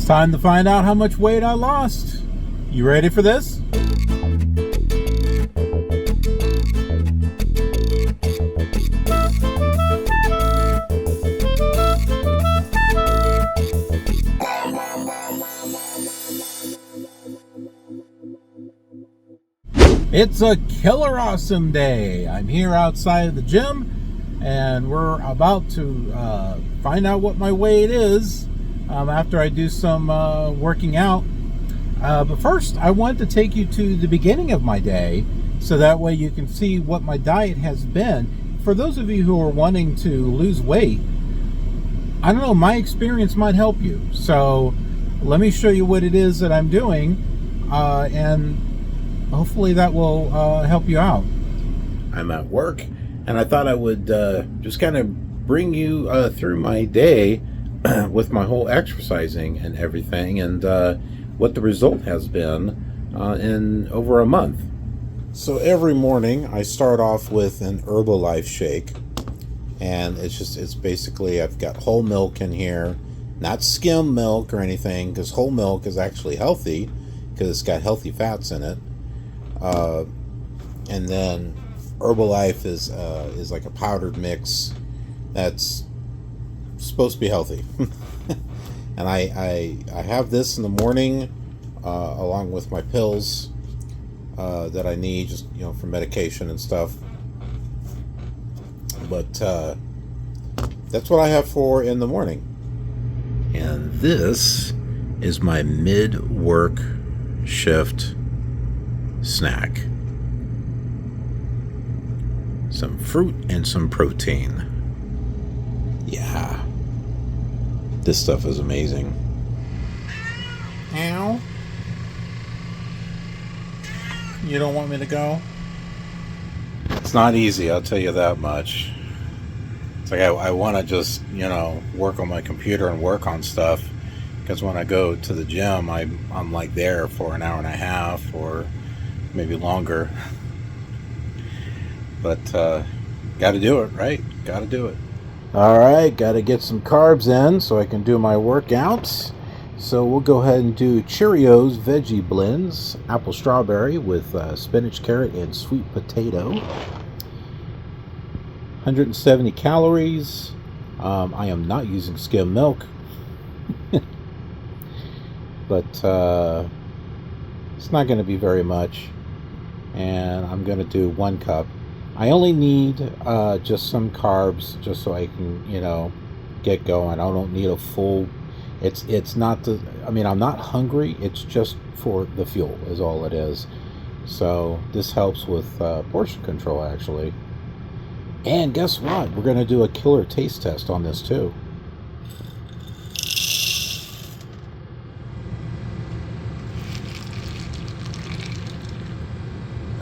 time to find out how much weight I lost. You ready for this? It's a KILR Awesome day. I'm here outside of the gym and we're about to find out what my weight is after I do some working out. But first, I want to take you to the beginning of my day so that way you can see what my diet has been. For those of you who are wanting to lose weight, I don't know, my experience might help you. So let me show you what it is that I'm doing and hopefully that will help you out. I'm at work and I thought I would just kind of bring you through my day with my whole exercising and everything, and what the result has been in over a month. So every morning I start off with an Herbalife shake, and it's basically, I've got whole milk in here, not skim milk or anything, because whole milk is actually healthy because it's got healthy fats in it. And then Herbalife is like a powdered mix that's supposed to be healthy. And I have this in the morning along with my pills that I need, just for medication and stuff. But that's what I have for in the morning. And this is my mid-work shift snack. Some fruit and some protein. Yeah. This stuff is amazing. Ow. You don't want me to go? It's not easy, I'll tell you that much. It's like I want to just, work on my computer and work on stuff, because when I go to the gym, I'm like there for an hour and a half or maybe longer. But got to do it, right? Got to do it. All right, got to get some carbs in so I can do my workouts. So we'll go ahead and do Cheerios veggie blends, apple strawberry with spinach, carrot, and sweet potato. 170 calories. I am not using skim milk. But it's not going to be very much. And I'm going to do 1 cup. I only need just some carbs just so I can, get going. I don't need a full, it's not I'm not hungry. It's just for the fuel is all it is. So this helps with portion control, actually. And guess what? We're going to do a killer taste test on this too.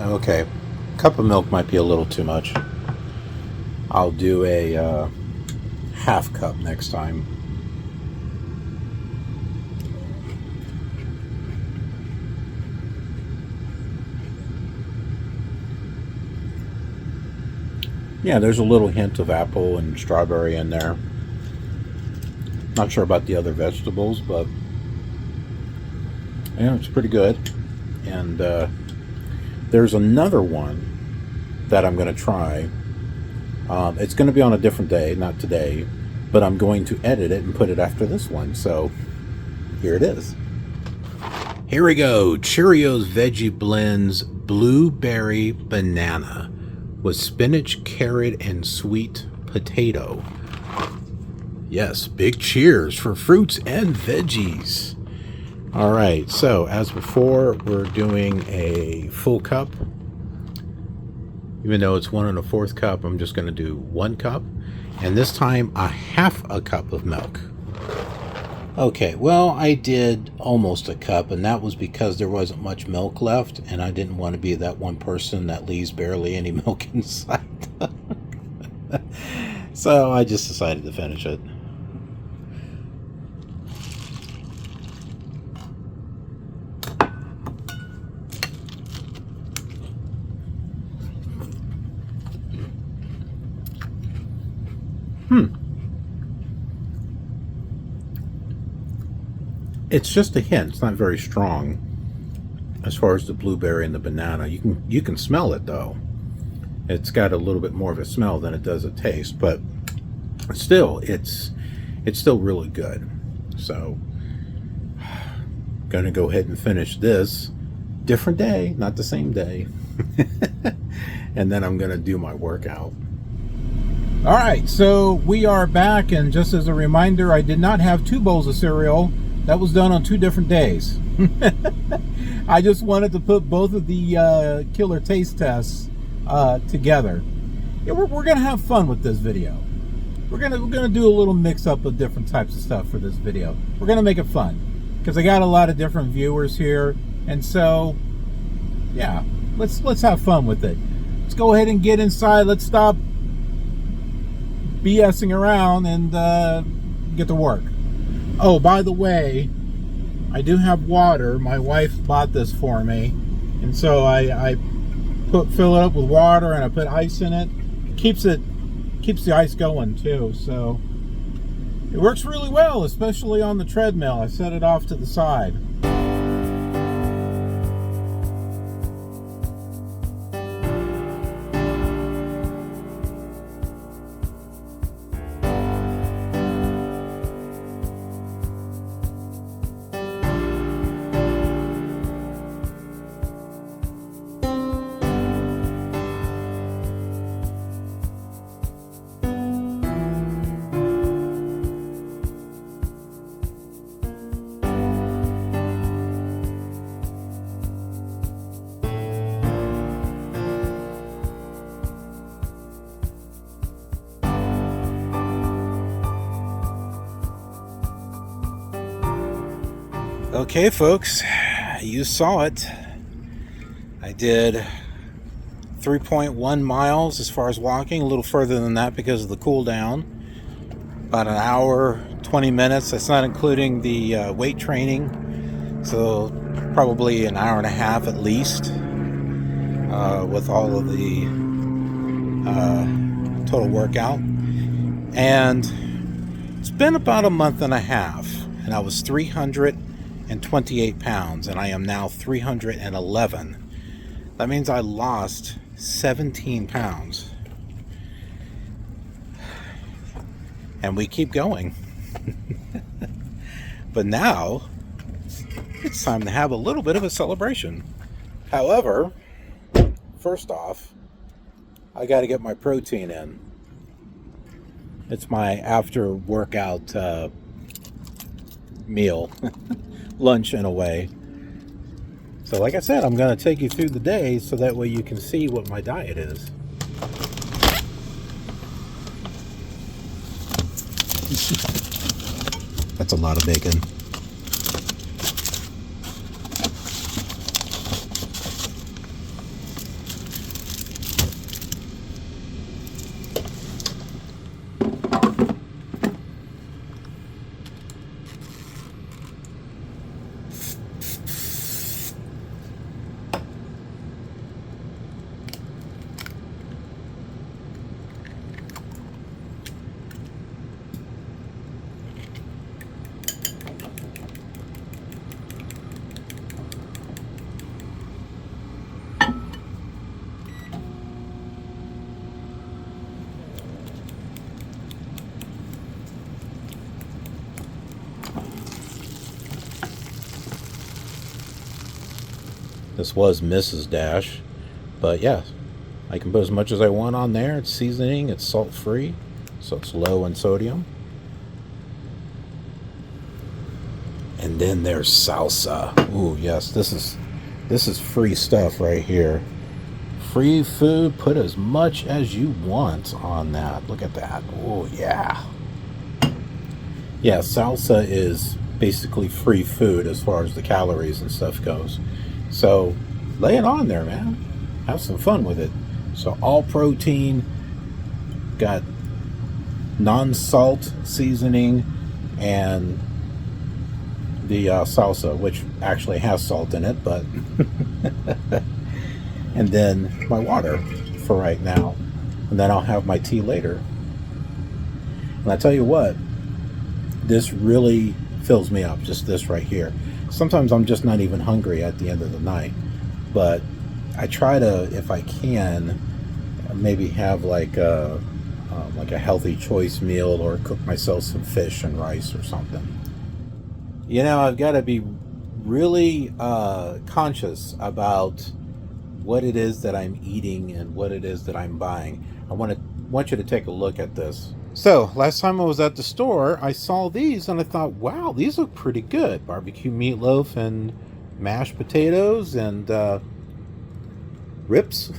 Okay. Cup of milk might be a little too much. I'll do a half cup next time. Yeah, there's a little hint of apple and strawberry in there. Not sure about the other vegetables, but yeah, it's pretty good. And there's another one that I'm going to try. It's going to be on a different day, not today, but I'm going to edit it and put it after this one. So here it is. Here we go. Cheerios Veggie Blends Blueberry Banana with spinach, carrot, and sweet potato. Yes, big cheers for fruits and veggies. All right, so as before, we're doing a full cup. Even though it's 1 1/4 cup, I'm just going to do 1 cup. And this time, a half a cup of milk. Okay, well, I did almost a cup, and that was because there wasn't much milk left, and I didn't want to be that one person that leaves barely any milk inside. So I just decided to finish it. It's just a hint. It's not very strong as far as the blueberry and the banana. You can smell it though. It's got a little bit more of a smell than it does a taste, but still, it's still really good. So, gonna go ahead and finish this. Different day, not the same day. And then I'm gonna do my workout. All right, so we are back, and just as a reminder, I did not have 2 bowls of cereal. That was done on 2 different days. I just wanted to put both of the killer taste tests together. Yeah, we're gonna have fun with this video. We're gonna do a little mix up of different types of stuff for this video. We're gonna make it fun because I got a lot of different viewers here, and so yeah, let's have fun with it. Let's go ahead and get inside. Let's stop BSing around and get to work. Oh, by the way, I do have water. My wife bought this for me, and so I fill it up with water, and I put ice in it. Keeps the ice going too, so it works really well, especially on the treadmill. I set it off to the side. Okay, folks, you saw it. I did 3.1 miles as far as walking, a little further than that because of the cool down. About an hour, 20 minutes. That's not including the weight training. So probably an hour and a half at least with all of the total workout. And it's been about a month and a half, and I was 328 pounds, and I am now 311. That means I lost 17 pounds. And we keep going. But now it's time to have a little bit of a celebration. However, first off, I got to get my protein in. It's my after workout meal. Lunch in a way. So like I said, I'm going to take you through the day so that way you can see what my diet is. That's a lot of bacon. This was Mrs. Dash, but yeah, I can put as much as I want on there. It's seasoning, it's salt free, so it's low in sodium. And then there's salsa. Ooh, yes, this is free stuff right here. Free food, put as much as you want on that. Look at that. Oh yeah. Yeah, salsa is basically free food as far as the calories and stuff goes. So lay it on there, man. Have some fun with it. So all protein, got non-salt seasoning, and the salsa, which actually has salt in it, but and then my water for right now, and then I'll have my tea later. And I tell you what, this really fills me up, just this right here. Sometimes I'm just not even hungry at the end of the night, but I try to, if I can, maybe have like a healthy choice meal, or cook myself some fish and rice or something. You know, I've got to be really conscious about what it is that I'm eating and what it is that I'm buying. I want you to take a look at this. So last time I was at the store, I saw these and I thought, wow, these look pretty good. Barbecue meatloaf and mashed potatoes and rips.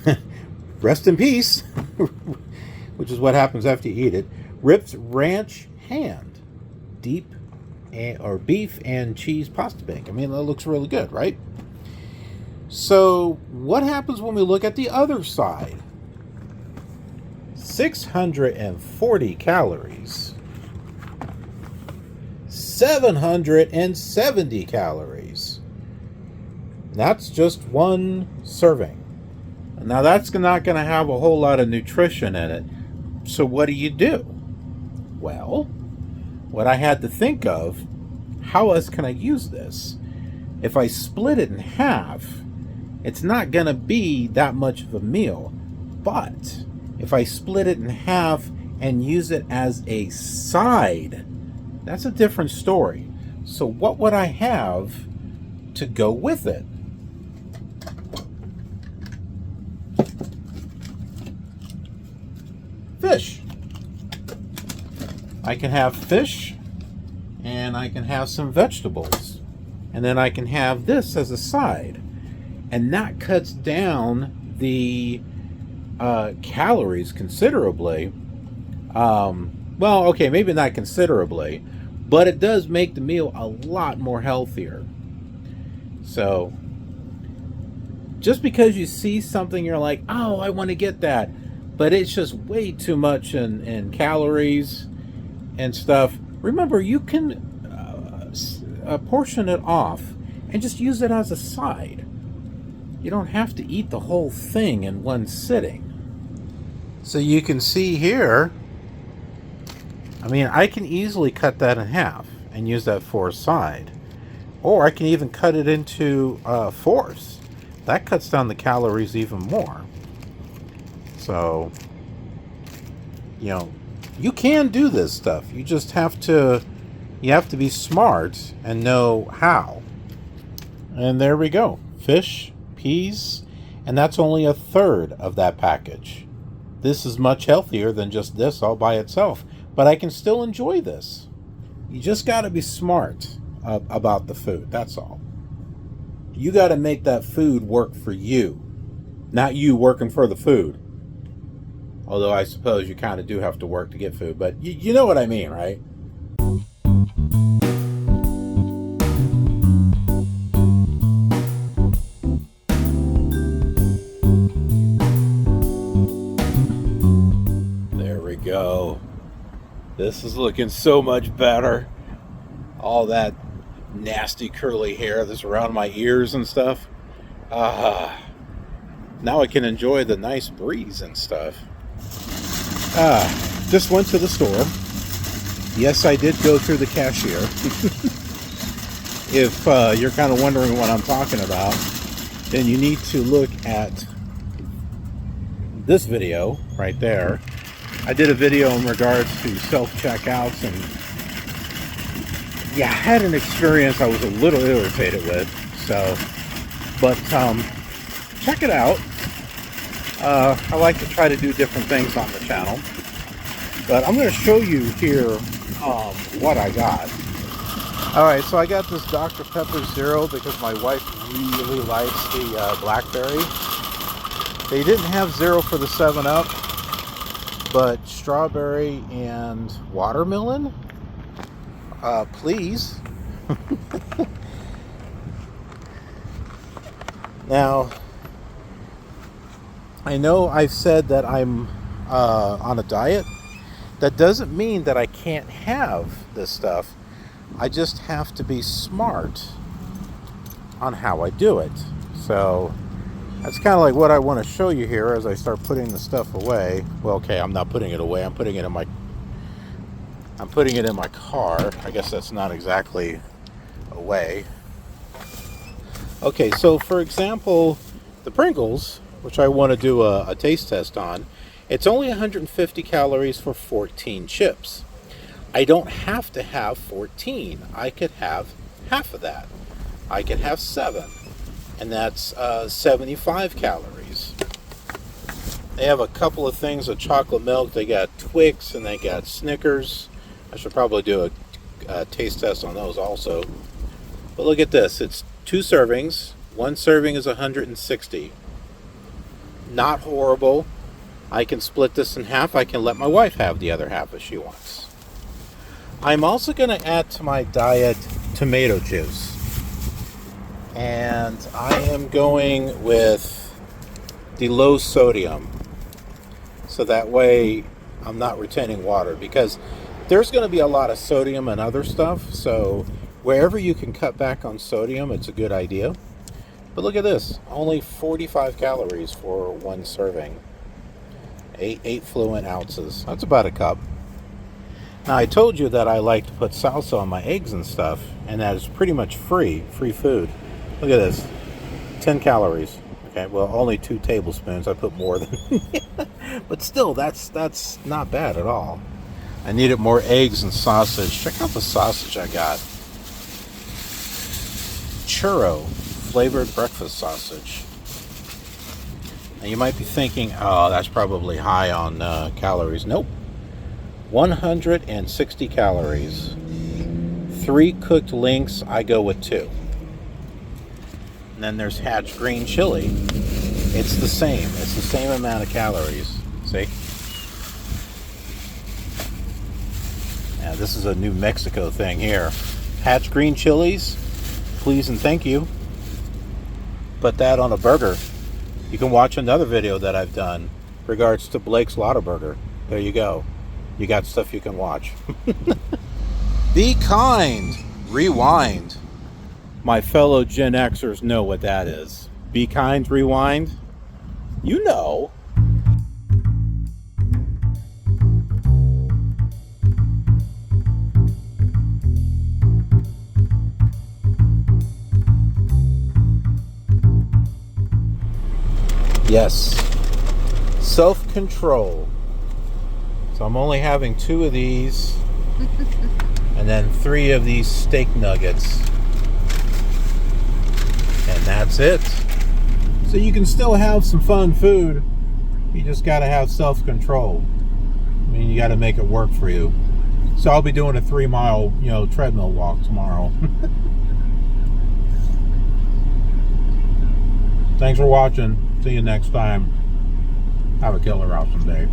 Rest in peace. Which is what happens after you eat it. Rips ranch hand, deep or beef and cheese pasta bake. I mean, that looks really good, right? So what happens when we look at the other side? 640 calories. 770 calories. That's just one serving. Now that's not going to have a whole lot of nutrition in it. So what do? Well, what I had to think of, how else can I use this? If I split it in half, it's not going to be that much of a meal. But if I split it in half and use it as a side, that's a different story. So what would I have to go with it? Fish. I can have fish, and I can have some vegetables, and then I can have this as a side, and that cuts down the calories considerably. Well, okay, maybe not considerably, but it does make the meal a lot more healthier. So just because you see something, you're like, oh, I want to get that, but it's just way too much in calories and stuff. Remember, you can portion it off and just use it as a side. You don't have to eat the whole thing in one sitting. So you can see here, I mean, I can easily cut that in half and use that for a side. Or I can even cut it into fourths. That cuts down the calories even more. So, you know, you can do this stuff. You just have to, be smart and know how. And there we go. Fish, peas, and that's only a third of that package. This is much healthier than just this all by itself. But I can still enjoy this. You just got to be smart about the food. That's all. You got to make that food work for you, not you working for the food. Although I suppose you kind of do have to work to get food, but you know what I mean, right? There we go. This is looking so much better. All that nasty curly hair that's around my ears and stuff. Now I can enjoy the nice breeze and stuff. Just went to the store. Yes, I did go through the cashier. If you're kind of wondering what I'm talking about, then you need to look at this video right there. I did a video in regards to self-checkouts, and yeah, I had an experience I was a little irritated with. So, but check it out. I like to try to do different things on the channel, but I'm going to show you here what I got. Alright, so I got this Dr. Pepper Zero because my wife really likes the blackberry. They didn't have Zero for the 7-Up, but strawberry and watermelon? Please. Now, I know I've said that I'm on a diet. That doesn't mean that I can't have this stuff. I just have to be smart on how I do it. So that's kind of like what I want to show you here as I start putting the stuff away. Well, okay, I'm not putting it away. I'm putting it in my I'm putting it in my car. I guess that's not exactly a weigh. Okay, so for example, the Pringles, which I want to do a taste test on, it's only 150 calories for 14 chips. I don't have to have 14. I could have half of that. I could have 7, and that's 75 calories. They have a couple of things of chocolate milk. They got Twix and they got Snickers. I should probably do a taste test on those also. But look at this. It's 2 servings. 1 serving is 160. Not horrible. I can split this in half. I can let my wife have the other half if she wants. I'm also going to add to my diet tomato juice. And I am going with the low sodium. So that way I'm not retaining water, because there's going to be a lot of sodium and other stuff. So wherever you can cut back on sodium, it's a good idea. But look at this, only 45 calories for 1 serving. 8 fluent ounces. That's about a cup. Now I told you that I like to put salsa on my eggs and stuff, and that is pretty much free food. Look at this, 10 calories. Okay, well, only 2 tablespoons. I put more than, but still, that's not bad at all. I needed more eggs and sausage. Check out the sausage I got. Churro flavored breakfast sausage. Now you might be thinking, oh, that's probably high on calories. Nope. 160 calories. 3 cooked links. I go with 2. And then there's hatch green chili. It's the same. It's the same amount of calories. See? Now this is a New Mexico thing here. Hatch green chilies, please and thank you. Put that on a burger. You can watch another video that I've done regards to Blake's Lottaburger. There you go. You got stuff you can watch. Be kind. Rewind. My fellow Gen Xers know what that is. Be kind, rewind. You know. Yes. Self-control. So I'm only having 2 of these and then 3 of these steak nuggets. And that's it. So you can still have some fun food. You just got to have self-control. I mean, you got to make it work for you. So I'll be doing a 3-mile, treadmill walk tomorrow. Thanks for watching. See you next time. Have a killer awesome day.